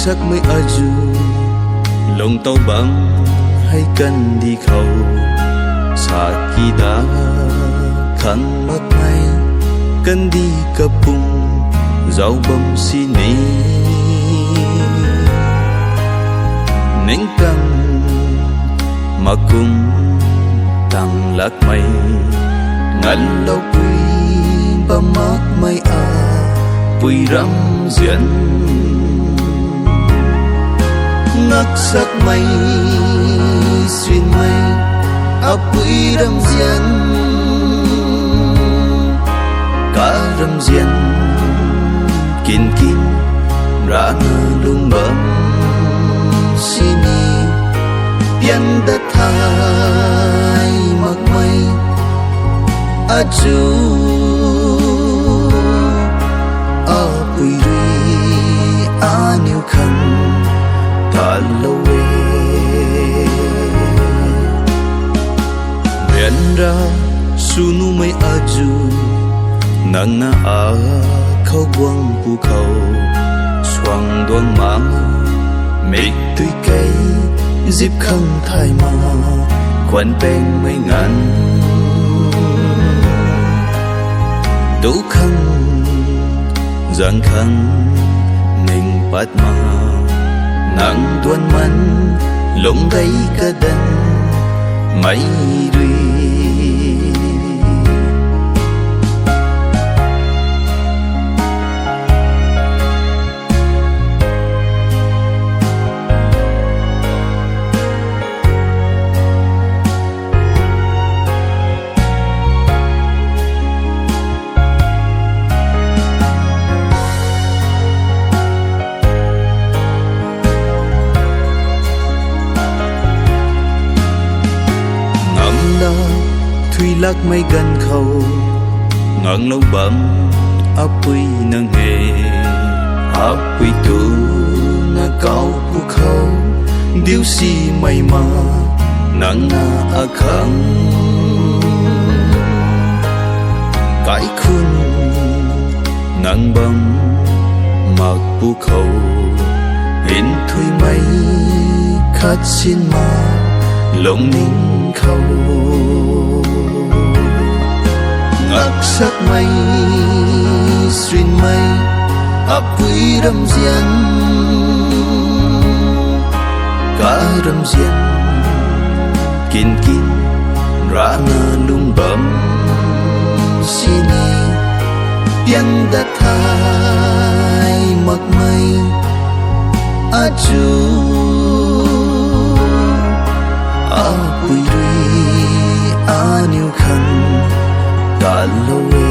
sắc mới aju lòng tàu băng hay cần đi khâu sa kita khăn mất may cần đi kapung dạo bom sini nén căng mà cùng tăng lạc mây ngăn lâu quy ba mát mây quy rắm diễn ngắc sắc mây xuyên mây quy rắm diễn cả rắm diễn kín kín ra lung bấm sini pian đất hai mặc mây aju apuri aniu khăn ta lâu biển ra sunu mây aju nang na khâu quăng pu khâu xoang đoan mang mệt tươi cây dịp không thay mà quanh bên mấy ngàn đủ khăn giang khăn mình bắt mà nắng tuôn mắn lông gây cả đần mấy đuôi thuy lắc mấy gần khâu ngọn lâu bấm áp quy nâng hề áp quy tu na cao bu khâu điêu si mây mà nắng na khang cái khun nắng băng mặc bu khâu in thuy mây khát xin mà lòng ninh khâu ngắc sắc mây xuyên mây quy râm diễn cả râm diễn kín kín ra lung bấm sini pian đất hai mặc mây aju apuri aniu khăn ta lâu